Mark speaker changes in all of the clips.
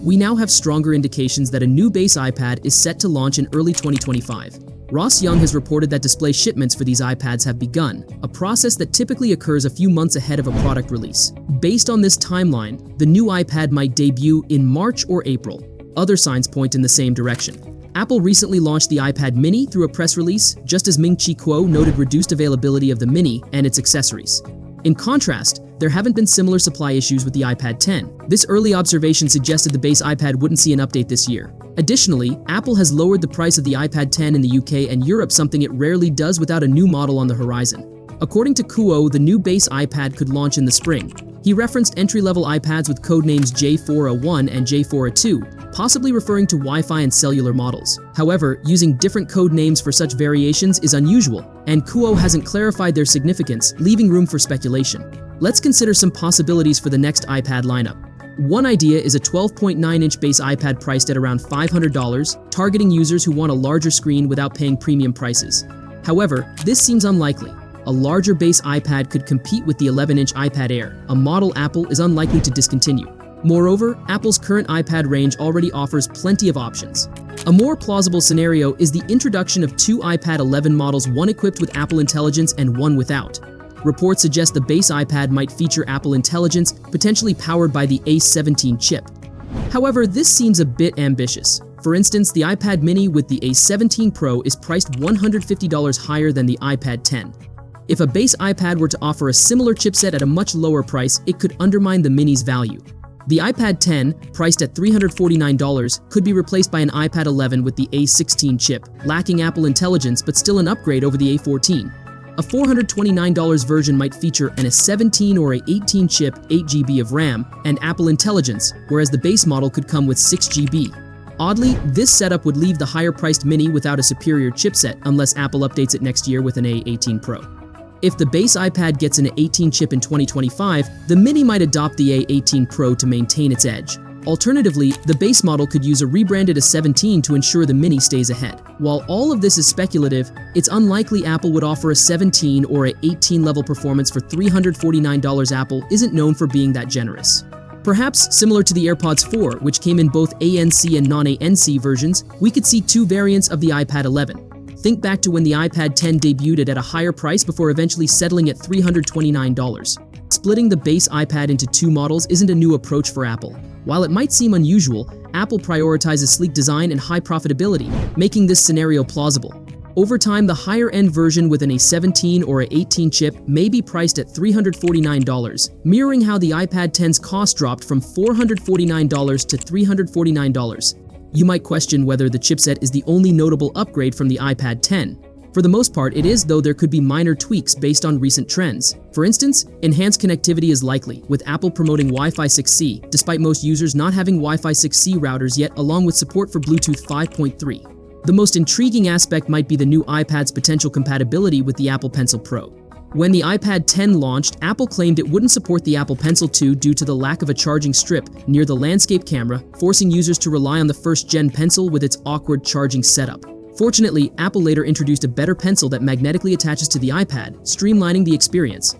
Speaker 1: we now have stronger indications that a new base iPad is set to launch in early 2025. Ross Young has reported that display shipments for these iPads have begun, a process that typically occurs a few months ahead of a product release. Based on this timeline, the new iPad might debut in March or April. Other signs point in the same direction. Apple recently launched the iPad mini through a press release, just as Ming-Chi Kuo noted reduced availability of the mini and its accessories. In contrast, there haven't been similar supply issues with the iPad 10. This early observation suggested the base iPad wouldn't see an update this year. Additionally, Apple has lowered the price of the iPad 10 in the UK and Europe, something it rarely does without a new model on the horizon. According to Kuo, the new base iPad could launch in the spring. He referenced entry-level iPads with codenames J401 and J402, possibly referring to Wi-Fi and cellular models. However, using different code names for such variations is unusual, and Kuo hasn't clarified their significance, leaving room for speculation. Let's consider some possibilities for the next iPad lineup. One idea is a 12.9-inch base iPad priced at around $500, targeting users who want a larger screen without paying premium prices. However, this seems unlikely. A larger base iPad could compete with the 11-inch iPad Air, a model Apple is unlikely to discontinue. Moreover, Apple's current iPad range already offers plenty of options. A more plausible scenario is the introduction of two iPad 11 models, one equipped with Apple Intelligence and one without. Reports suggest the base iPad might feature Apple Intelligence, potentially powered by the A17 chip. However, this seems a bit ambitious. For instance, the iPad mini with the A17 Pro is priced $150 higher than the iPad 10. If a base iPad were to offer a similar chipset at a much lower price, it could undermine the mini's value. The iPad 10, priced at $349, could be replaced by an iPad 11 with the A16 chip, lacking Apple Intelligence but still an upgrade over the A14. A $429 version might feature an A17 or A18 chip, 8GB of RAM, and Apple Intelligence, whereas the base model could come with 6GB. Oddly, this setup would leave the higher-priced mini without a superior chipset unless Apple updates it next year with an A18 Pro. If the base iPad gets an A18 chip in 2025, the mini might adopt the A18 Pro to maintain its edge. Alternatively, the base model could use a rebranded A17 to ensure the mini stays ahead. While all of this is speculative, it's unlikely Apple would offer a 17 or a 18 level performance for $349. Apple isn't known for being that generous. Perhaps similar to the AirPods 4, which came in both ANC and non-ANC versions, we could see two variants of the iPad 11. Think back to when the iPad 10 debuted at a higher price before eventually settling at $329. Splitting the base iPad into two models isn't a new approach for Apple. While it might seem unusual, Apple prioritizes sleek design and high profitability, making this scenario plausible. Over time, the higher-end version with an A17 or A18 chip may be priced at $349, mirroring how the iPad 10's cost dropped from $449 to $349. You might question whether the chipset is the only notable upgrade from the iPad 10. For the most part, it is, though there could be minor tweaks based on recent trends. For instance, enhanced connectivity is likely, with Apple promoting Wi-Fi 6E, despite most users not having Wi-Fi 6C routers yet, along with support for Bluetooth 5.3. The most intriguing aspect might be the new iPad's potential compatibility with the Apple Pencil Pro. When the iPad 10 launched, Apple claimed it wouldn't support the Apple Pencil 2 due to the lack of a charging strip near the landscape camera, forcing users to rely on the first-gen Pencil with its awkward charging setup. Fortunately, Apple later introduced a better pencil that magnetically attaches to the iPad, streamlining the experience.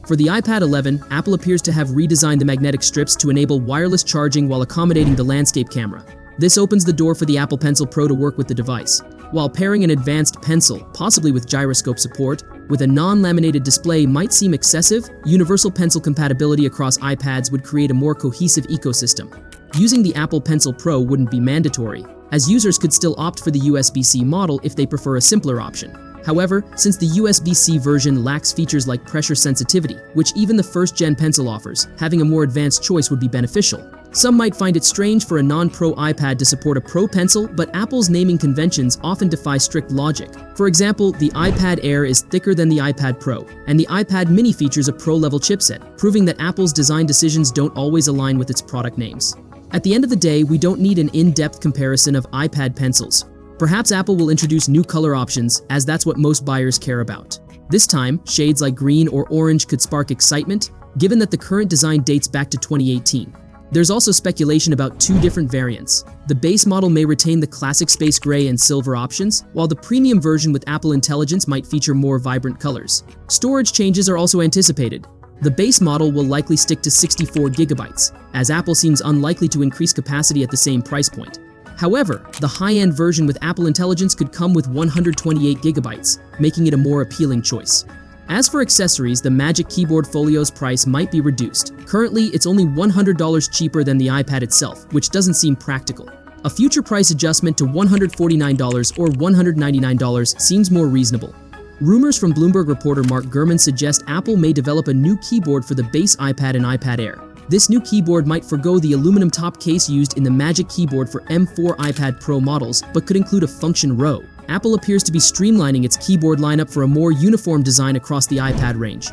Speaker 1: For the iPad 11, Apple appears to have redesigned the magnetic strips to enable wireless charging while accommodating the landscape camera. This opens the door for the Apple Pencil Pro to work with the device. While pairing an advanced pencil, possibly with gyroscope support, with a non-laminated display might seem excessive, universal pencil compatibility across iPads would create a more cohesive ecosystem. Using the Apple Pencil Pro wouldn't be mandatory, as users could still opt for the USB-C model if they prefer a simpler option. However, since the USB-C version lacks features like pressure sensitivity, which even the first-gen Pencil offers, having a more advanced choice would be beneficial. Some might find it strange for a non-Pro iPad to support a Pro Pencil, but Apple's naming conventions often defy strict logic. For example, the iPad Air is thicker than the iPad Pro, and the iPad mini features a Pro-level chipset, proving that Apple's design decisions don't always align with its product names. At the end of the day, we don't need an in-depth comparison of iPad pencils. Perhaps Apple will introduce new color options, as that's what most buyers care about. This time, shades like green or orange could spark excitement, given that the current design dates back to 2018. There's also speculation about two different variants. The base model may retain the classic space gray and silver options, while the premium version with Apple Intelligence might feature more vibrant colors. Storage changes are also anticipated. The base model will likely stick to 64GB, as Apple seems unlikely to increase capacity at the same price point. However, the high-end version with Apple Intelligence could come with 128GB, making it a more appealing choice. As for accessories, the Magic Keyboard Folio's price might be reduced. Currently, it's only $100 cheaper than the iPad itself, which doesn't seem practical. A future price adjustment to $149 or $199 seems more reasonable. Rumors from Bloomberg reporter Mark Gurman suggest Apple may develop a new keyboard for the base iPad and iPad Air. This new keyboard might forgo the aluminum top case used in the Magic Keyboard for M4 iPad Pro models, but could include a function row. Apple appears to be streamlining its keyboard lineup for a more uniform design across the iPad range.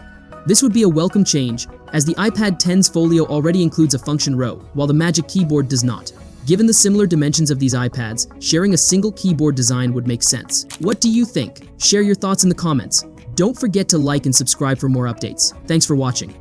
Speaker 1: This would be a welcome change, as the iPad 10's Folio already includes a function row, while the Magic Keyboard does not. Given the similar dimensions of these iPads, sharing a single keyboard design would make sense. What do you think? Share your thoughts in the comments. Don't forget to like and subscribe for more updates. Thanks for watching.